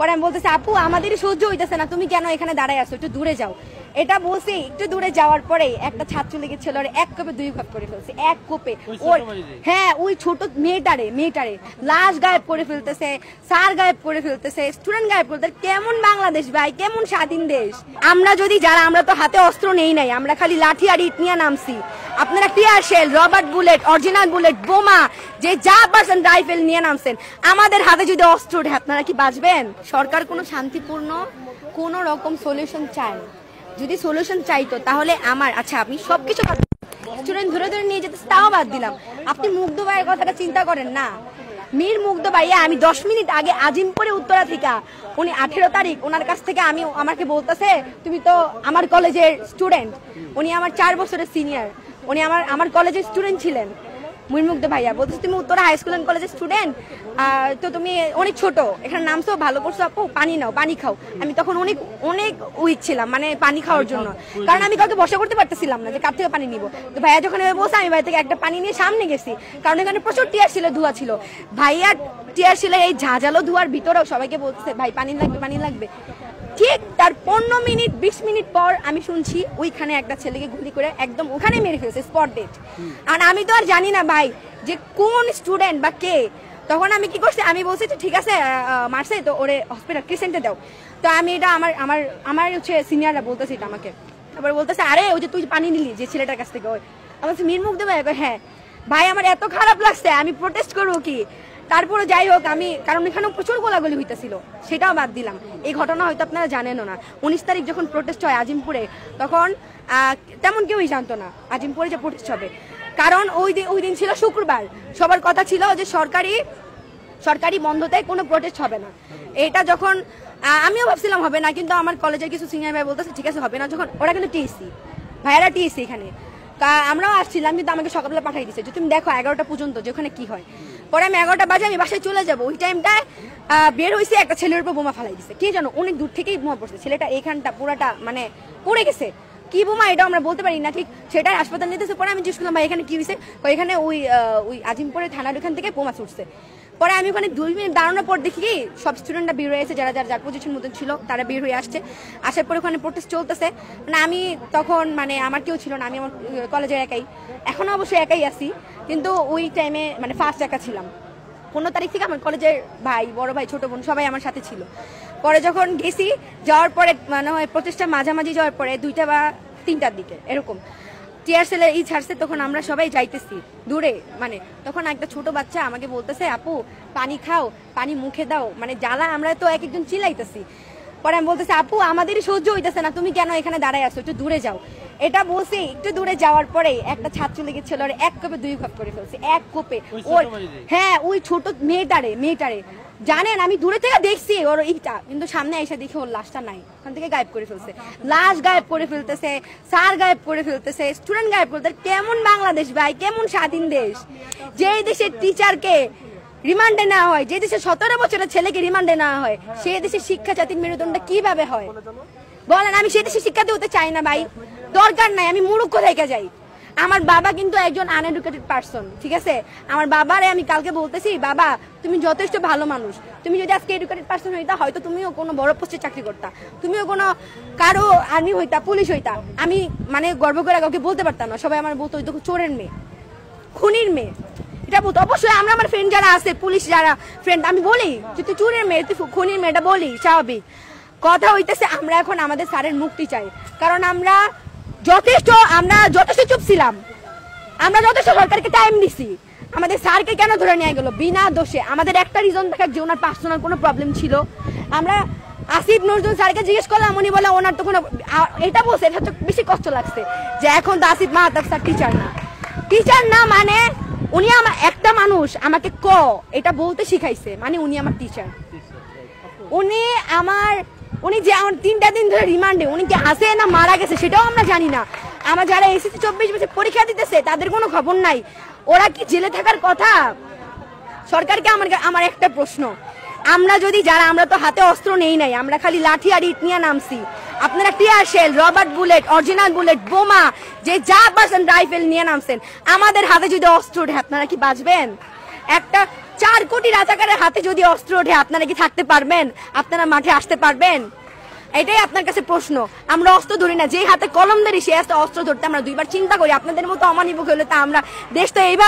পরে আমি বলতেছি আপু আমাদেরই সহ্য হইতেছে না, তুমি কেন এখানে দাঁড়ায় আছো, একটু দূরে যাও। এটা বলছি, একটু দূরে যাওয়ার পরে একটা ছাত্র লেগেছিল, এক কোপে দুই ঘাপ করে ফেলছে, এক কোপে। হ্যাঁ, ওই ছোট মেয়েটারে লাশ গায়েব করে ফেলতেছে, স্যার গায়েব করে ফেলতেছে, স্টুডেন্ট গায়েব করতে। কেমন বাংলাদেশ ভাই, কেমন স্বাধীন দেশ। আমরা যদি আমরা তো হাতে অস্ত্র নেই নাই, আমরা খালি লাঠি আর ইট নিয়ে নামছি। আপনারা tear shell, rubber bullet, original bullet, বোমা, যে যা পারছেন রাইফেল নিয়ে নামছেন। আমাদের হাতে যদি অস্ত্র ওঠে, আপনারা কি বাঁচবেন? সরকার কোনো শান্তিপূর্ণ কোন রকম সলিউশন চায়। যদি সলিউশন চাইতো তাহলে আচ্ছা আপনি সবকিছু স্টুডেন্ট ধরে ধরে নিয়ে যেতে, তাও বাদ দিলাম। আপনি মুগ্ধ ভাইয়ের কথাটা চিন্তা করেন না। মীর মুগ্ধ ভাইয়া, আমি 10 মিনিট আগে আজিমপুরে উত্তরা থেকে, উনি 18 তারিখ ওনার কাছ থেকে আমাকে বলতেছে তুমি তো আমার কলেজের স্টুডেন্ট। উনি আমার 4 বছরের সিনিয়র, উনি আমার কলেজের স্টুডেন্ট ছিলেন। মুগ্ধ ভাইয়া বলতেছে তুমি উত্তরা হাই স্কুল এন্ড কলেজের স্টুডেন্ট, তো তুমি অনেক ছোট, এখানে নামছো, ভালো করছো আপু, পানি নাও, পানি খাও। আমি তখন অনেক অনেক উইক ছিলাম, মানে পানি খাওয়ার জন্য, কারণ আমি কাউকে বসা করতে পারতেছিলাম না যে কার থেকে পানি নিব। তো ভাইয়া যখন বলছে, আমি ভাই থেকে একটা পানি নিয়ে সামনে গেছি, কারণ এখানে প্রচুর টিয়ার ছিল, ধোয়া ছিল। ভাইয়া টিয়ার ছিল এই ঝাঁঝালো ধোয়ার ভিতরেও সবাইকে বলতেছে ভাই পানি লাগবে, পানি লাগবে। ঠিক তার 15 মিনিট 20 মিনিট পর আমি শুনছি ওইখানে একটা ছেলেকে গুলি করে একদম ওখানে মেরে ফেলছে, স্পট ডেট। আর আমি তো আর জানি না ভাই যে কোন স্টুডেন্ট বা কে। তখন আমি কি করছি, আমি বলছি ঠিক আছে মারছে তো ওরে হসপিটাল ক্রিসেন্টে দাও। তো আমি এটা আমার হচ্ছে সিনিয়ররা বলতেছে এটা আমাকে। তারপরে বলতেছে আরে ওই যে তুই পানি নিলি যে ছেলেটার কাছ থেকে, ওই আমার মীর মুগ্ধ ভাই। হ্যাঁ ভাই, আমার এত খারাপ লাগছে, আমি প্রোটেস্ট করবো কি। তারপরে যাই হোক, কারণ এখানেও প্রচুর গোলাগুলি হইতেছিল, সেটাও বাদ দিলাম। এই ঘটনা হয়তো আপনারা জানেনও না। 19 তারিখ যখন প্রোটেস্ট হয় আজিমপুরে, তখন তেমন কেউই জানতো না আজিমপুরে যে প্রোটেস্ট হবে, কারণ ওই দিন ছিল শুক্রবার। সবার কথা ছিল যে সরকারি বন্ধতে কোনো প্রোটেস্ট হবে না। এটা যখন আমিও ভাবছিলাম হবে না, কিন্তু আমার কলেজের কিছু সিনিয়র ভাই বলতেছে ঠিক আছে হবে না। যখন ওরা কিন্তু টিএসসি ভাইয়ারা টিএসসি এখানে, আমরাও আসছিলাম, কিন্তু আমাকে সকালবেলা পাঠিয়ে দিচ্ছে যে তুমি দেখো 11টা পর্যন্ত যে ওখানে কি হয়। পরে আমি 11টা বাজে আমি বাসায় চলে যাবো। ওই টাইমটায় বের হয়েছে, একটা ছেলের উপর বোমা ফালাই দিচ্ছে। কে জানো, অনেক দূর থেকেই বোমা পড়ছে, ছেলেটা এইখানটা পুরাটা মানে পড়ে গেছে। কি বোমা এটা আমরা বলতে পারি না ঠিক, সেটাই হাসপাতাল নিতেছে। পরে আমি জিজ্ঞেস করলাম ভাই এখানে কি হয়েছে, এখানে ওই আজিমপুরের থানার ওখান থেকে বোমা ছুটছে। পরে আমি ওখানে 2 মিনিট দাঁড়ানোর পর দেখি কি সব স্টুডেন্টরা বের হয়ে এসে, যার পজিশন মতন ছিল তারা বের হয়ে আসছে। আসার পরে ওখানে প্রোটেস্ট চলতেছে। মানে আমি তখন আমার কেউ ছিল না, আমি আমার কলেজের একাই, এখনো অবশ্যই একাই আছি, কিন্তু ওই টাইমে মানে ফার্স্ট একা ছিলাম। 15 তারিখ থেকে আমার কলেজের ভাই, বড় ভাই, ছোট বোন সবাই আমার সাথে ছিল। পরে যখন গেছি, যাওয়ার পরে মানে প্রচেষ্টা মাঝামাঝি যাওয়ার পরে 2টা বা 3টার দিকে এরকম টিয়ার সেলের ছাড়ছে, তখন আমরা সবাই যাইতেছি দূরে। মানে তখন একটা ছোট বাচ্চা আমাকে বলতেছে আপু পানি খাও, পানি মুখে দাও, মানে জ্বালা আমরা তো এক একজন চিল্লাইতেছি। পরে আমি বলতেছি আপু আমাদেরই সহ্য হইতেছে না, তুমি কেন এখানে দাঁড়ায় আছো, একটু দূরে যাও। এটা বলছি, একটু দূরে যাওয়ার পরে একটা ছাত্র লেগেছিল, এক কোপে দুই ঘাপ করে ফেলছে, এক কোপে। হ্যাঁ, ওই ছোট মেয়েটারে জানেন, আমি দূরে থেকে দেখছি ওর ইটা, কিন্তু সামনে এসে দেখি ওর লাশটা নাই, ওখান থেকে গায়েব করে ফেলছে। লাশ গায়েব করে ফেলতেছে, স্যার গায়েব করে ফেলতেছে, স্টুডেন্ট গায়েব করতে। কেমন বাংলাদেশ ভাই, কেমন স্বাধীন দেশ। যে দেশের টিচারকে রিমান্ডে নেওয়া হয়, যে দেশে 17 বছরের ছেলেকে রিমান্ডে নেওয়া হয়, সেই দেশে শিক্ষা জাতির মেরুদণ্ড কিভাবে হয় বলেন। আমি সেই দেশে শিক্ষাতে হতে চাই না ভাই, দরকার নাই, আমি মূর্খ থেকে যাই। আমার বাবা কিন্তু একজন আনএডুকেটেড পারসন, ঠিক আছে। আমার বাবারে আমি কালকে বলতেছি বাবা তুমি যথেষ্ট ভালো মানুষ, তুমি যদি আজকে এডুকেটেড পারসন হইতা হয়তো তুমিও কোনো বড় পোস্টে চাকরি করতা, তুমিও কোনো কারো আর্মি হইতা, পুলিশ হইতা। আমি মানে গর্ব করে কাউকে বলতে পারতাম না, সবাই আমার বলতো ওই চোরের মেয়ে, খুনির মেয়ে, এটা বলতো। অবশ্যই আমরা আমার ফ্রেন্ড যারা আছে, পুলিশ যারা ফ্রেন্ড, আমি বলি যে তুই চোরের মেয়ে, তুই খুনির মেয়েটা বলি, স্বাভাবিক কথা হইতেছে। আমরা এখন আমাদের স্যারের মুক্তি চাই, কারণ আমরা যথেষ্ট চুপ ছিলাম, আমরা যথেষ্ট সরকারকে টাইম দিছি। আমাদের স্যারকে কেন ধরে নিয়ে গেল বিনা দোষে? আমাদের একটা রিজন দেখাক যে ওনার পার্সোনাল কোনো প্রবলেম ছিল। আমরা আসিফ নজরুল স্যারকে জিজ্ঞেস করলাম, উনি বলে ওনার তো কোনো, এটা বলছে, এটা তো বেশি কষ্ট লাগছে যে এখন তো আসিফ মাহতাব স্যার টিচার না, মানে উনি আমার একটা মানুষ আমাকে এটা বলতে শিখাইছে, মানে উনি আমার টিচার। উনি যে আমার 3টা দিন ধরে রিমান্ডে, উনি কি আছে না মারা গেছে সেটাও আমরা জানি না। আমার যারা এসএসসি 24 বছর পরীক্ষা দিতেছে তাদের কোনো খবর নাই, ওরা কি জেলে থাকার কথা? সরকারকে আমার একটা প্রশ্ন, আমরা তো হাতে অস্ত্র নেই নাই, আমরা খালি লাঠি আর ইট নিয়ে নামছি। আপনারা tear shell, rubber bullet, original bullet, বোমা, যে যা পারছেন রাইফেল নিয়ে নামছেন। আমাদের হাতে যদি অস্ত্র ওঠে, আপনারা কি বাঁচবেন? একটা 4 কোটি রাজাকারের হাতে যদি অস্ত্র ওঠে আপনারা কি থাকতে পারবেন? আপনারা মাঠে আসতে পারবেন? এটাই আপনার কাছে প্রশ্ন। আমরা অস্ত্র ধরি না, যে হাতে কলম ধরি সে হাতে অস্ত্র ধরতে আমরা 2বার চিন্তা করি। আপনাদের মতো অমানিক হলে তা আমরা দেশ তো এইভাবে